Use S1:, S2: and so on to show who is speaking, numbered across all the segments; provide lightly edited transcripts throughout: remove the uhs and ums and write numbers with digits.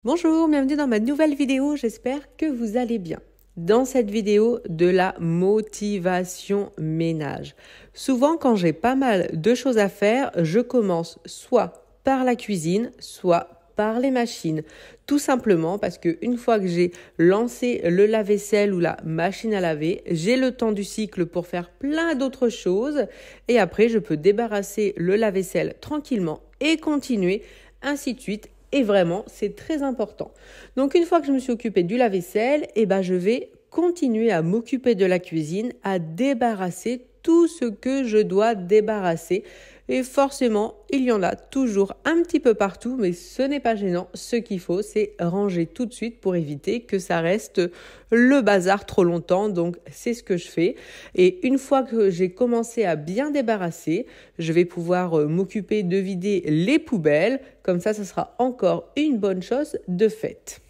S1: Bonjour, bienvenue dans ma nouvelle vidéo, j'espère que vous allez bien. Dans cette vidéo, de la motivation ménage. Souvent, quand j'ai pas mal de choses à faire, je commence soit par la cuisine, soit par les machines. Tout simplement parce qu'une fois que j'ai lancé le lave-vaisselle ou la machine à laver, j'ai le temps du cycle pour faire plein d'autres choses et après, je peux débarrasser le lave-vaisselle tranquillement et continuer, ainsi de suite. Et vraiment, c'est très important. Donc, une fois que je me suis occupée du lave-vaisselle, je vais continuer à m'occuper de la cuisine, à débarrasser tout ce que je dois débarrasser. Et forcément, il y en a toujours un petit peu partout, mais ce n'est pas gênant. Ce qu'il faut, c'est ranger tout de suite pour éviter que ça reste le bazar trop longtemps. Donc, c'est ce que je fais. Et une fois que j'ai commencé à bien débarrasser, je vais pouvoir m'occuper de vider les poubelles. Comme ça sera encore une bonne chose de faite.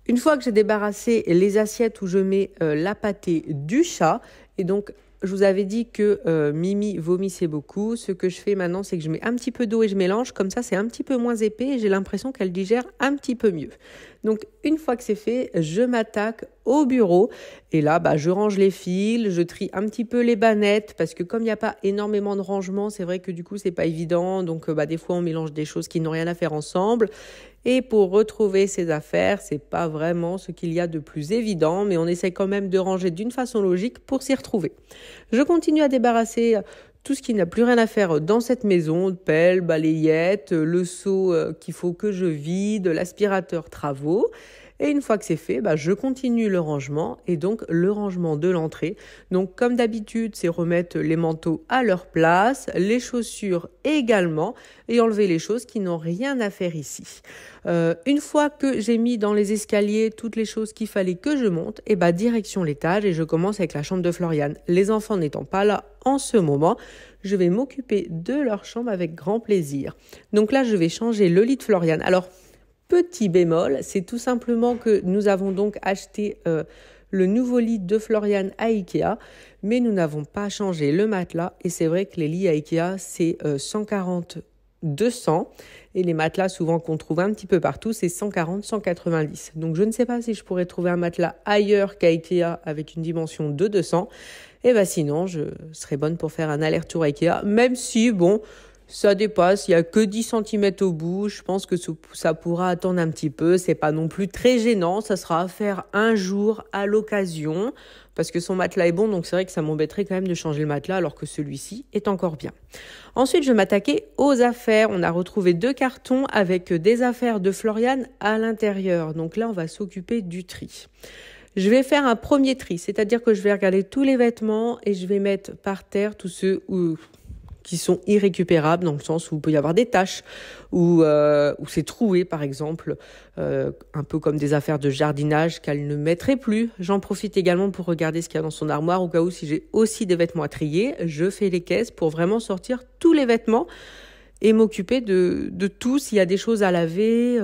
S1: Une fois que j'ai débarrassé les assiettes où je mets la pâtée du chat, et donc je vous avais dit que Mimi vomissait beaucoup, ce que je fais maintenant c'est que je mets un petit peu d'eau et je mélange, comme ça c'est un petit peu moins épais et j'ai l'impression qu'elle digère un petit peu mieux. Donc une fois que c'est fait, je m'attaque au bureau et là je range les fils, je trie un petit peu les bannettes parce que comme il n'y a pas énormément de rangement, c'est vrai que du coup c'est pas évident, donc des fois on mélange des choses qui n'ont rien à faire ensemble. Et pour retrouver ses affaires, c'est pas vraiment ce qu'il y a de plus évident, mais on essaie quand même de ranger d'une façon logique pour s'y retrouver. Je continue à débarrasser tout ce qui n'a plus rien à faire dans cette maison, pelle, balayette, le seau qu'il faut que je vide, l'aspirateur travaux. Et une fois que c'est fait, je continue le rangement et donc le rangement de l'entrée. Donc comme d'habitude, c'est remettre les manteaux à leur place, les chaussures également et enlever les choses qui n'ont rien à faire ici. Une fois que j'ai mis dans les escaliers toutes les choses qu'il fallait que je monte, direction l'étage et je commence avec la chambre de Floriane. Les enfants n'étant pas là en ce moment, je vais m'occuper de leur chambre avec grand plaisir. Donc là, je vais changer le lit de Floriane. Alors, petit bémol, c'est tout simplement que nous avons donc acheté le nouveau lit de Floriane à Ikea, mais nous n'avons pas changé le matelas et c'est vrai que les lits à Ikea, c'est 140 200 et les matelas souvent qu'on trouve un petit peu partout c'est 140 190. Donc je ne sais pas si je pourrais trouver un matelas ailleurs qu'à Ikea avec une dimension de 200. Sinon je serais bonne pour faire un aller-retour à Ikea, même si ça dépasse, il n'y a que 10 cm au bout, je pense que ça pourra attendre un petit peu, c'est pas non plus très gênant, ça sera à faire un jour à l'occasion, parce que son matelas est bon, donc c'est vrai que ça m'embêterait quand même de changer le matelas, alors que celui-ci est encore bien. Ensuite, je vais m'attaquer aux affaires, on a retrouvé 2 cartons avec des affaires de Floriane à l'intérieur, donc là on va s'occuper du tri. Je vais faire un premier tri, c'est-à-dire que je vais regarder tous les vêtements et je vais mettre par terre tous ceux qui sont irrécupérables dans le sens où il peut y avoir des taches, où c'est troué par exemple, un peu comme des affaires de jardinage qu'elle ne mettrait plus. J'en profite également pour regarder ce qu'il y a dans son armoire au cas où si j'ai aussi des vêtements à trier. Je fais les caisses pour vraiment sortir tous les vêtements et m'occuper de tout, s'il y a des choses à laver,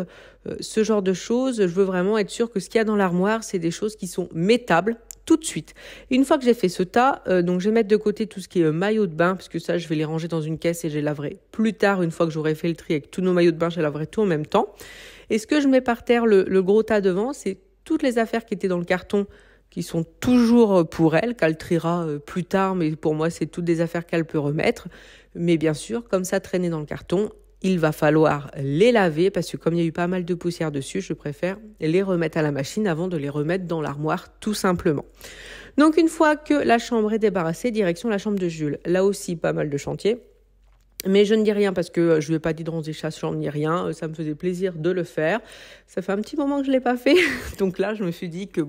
S1: ce genre de choses. Je veux vraiment être sûre que ce qu'il y a dans l'armoire, c'est des choses qui sont mettables tout de suite. Une fois que j'ai fait ce tas, donc je vais mettre de côté tout ce qui est maillot de bain, parce que ça, je vais les ranger dans une caisse et je les laverai plus tard. Une fois que j'aurai fait le tri avec tous nos maillots de bain, je les laverai tout en même temps. Et ce que je mets par terre, le gros tas devant, c'est toutes les affaires qui étaient dans le carton, qui sont toujours pour elle, qu'elle triera plus tard, mais pour moi, c'est toutes des affaires qu'elle peut remettre. Mais bien sûr, comme ça traînait dans le carton, il va falloir les laver parce que comme il y a eu pas mal de poussière dessus, je préfère les remettre à la machine avant de les remettre dans l'armoire tout simplement. Donc une fois que la chambre est débarrassée, direction la chambre de Jules. Là aussi, pas mal de chantier. Mais je ne dis rien parce que je lui ai pas dit de ranger sa chambre ni rien. Ça me faisait plaisir de le faire. Ça fait un petit moment que je l'ai pas fait. Donc là, je me suis dit que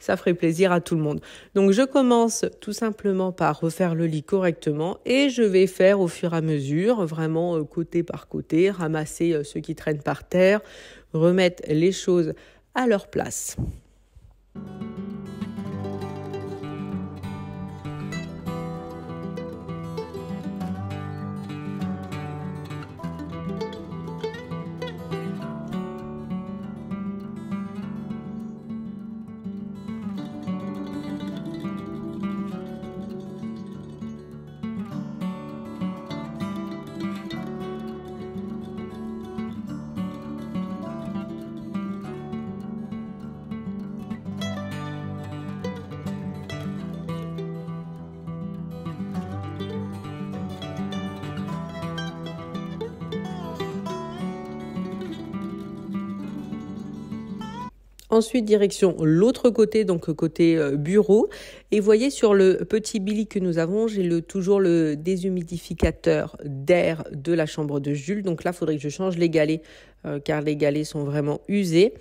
S1: ça ferait plaisir à tout le monde. Donc je commence tout simplement par refaire le lit correctement et je vais faire au fur et à mesure, vraiment côté par côté, ramasser ce qui traîne par terre, remettre les choses à leur place. Ensuite, direction l'autre côté, donc côté bureau. Et voyez sur le petit Billy que nous avons, j'ai toujours le déshumidificateur d'air de la chambre de Jules. Donc là, il faudrait que je change les galets car les galets sont vraiment usés.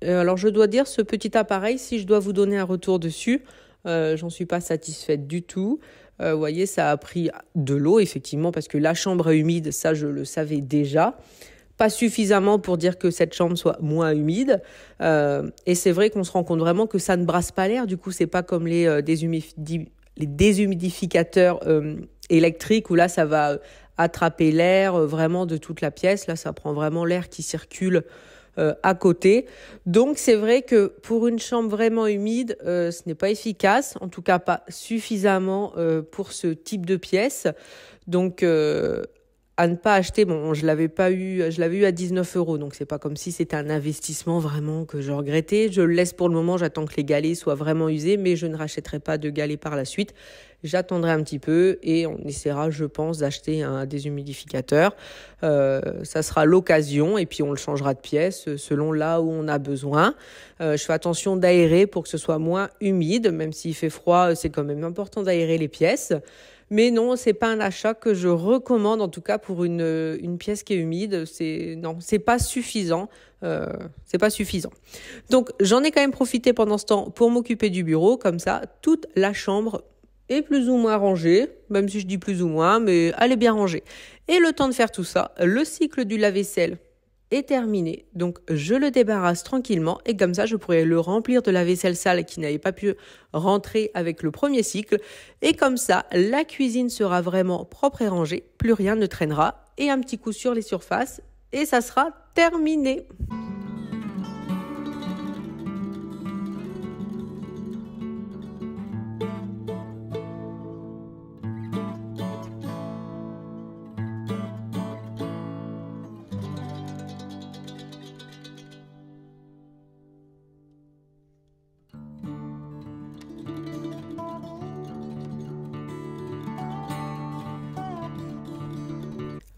S1: Alors je dois dire, ce petit appareil, si je dois vous donner un retour dessus, j'en suis pas satisfaite du tout. Vous voyez, ça a pris de l'eau, effectivement, parce que la chambre est humide, ça je le savais déjà. Pas suffisamment pour dire que cette chambre soit moins humide. Et c'est vrai qu'on se rend compte vraiment que ça ne brasse pas l'air. Du coup, c'est pas comme les déshumidificateurs électriques où là, ça va attraper l'air vraiment de toute la pièce. Là, ça prend vraiment l'air qui circule à côté. Donc, c'est vrai que pour une chambre vraiment humide, ce n'est pas efficace. En tout cas, pas suffisamment pour ce type de pièce. Donc, à ne pas acheter, bon, je l'avais eu à 19 €, donc c'est pas comme si c'était un investissement vraiment que je regrettais. Je le laisse pour le moment, j'attends que les galets soient vraiment usés, mais je ne rachèterai pas de galets par la suite. J'attendrai un petit peu et on essaiera, je pense, d'acheter un déshumidificateur. Ça sera l'occasion et puis on le changera de pièce selon là où on a besoin. Je fais attention d'aérer pour que ce soit moins humide, même s'il fait froid, c'est quand même important d'aérer les pièces. Mais non, c'est pas un achat que je recommande, en tout cas pour une pièce qui est humide. C'est pas suffisant. C'est pas suffisant. Donc, j'en ai quand même profité pendant ce temps pour m'occuper du bureau. Comme ça, toute la chambre est plus ou moins rangée. Même si je dis plus ou moins, mais elle est bien rangée. Et le temps de faire tout ça, le cycle du lave-vaisselle est terminé. Donc, je le débarrasse tranquillement et comme ça, je pourrai le remplir de la vaisselle sale qui n'avait pas pu rentrer avec le premier cycle. Et comme ça, la cuisine sera vraiment propre et rangée. Plus rien ne traînera. Et un petit coup sur les surfaces et ça sera terminé.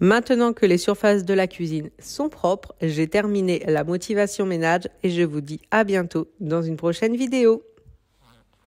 S1: Maintenant que les surfaces de la cuisine sont propres, j'ai terminé la motivation ménage et je vous dis à bientôt dans une prochaine vidéo.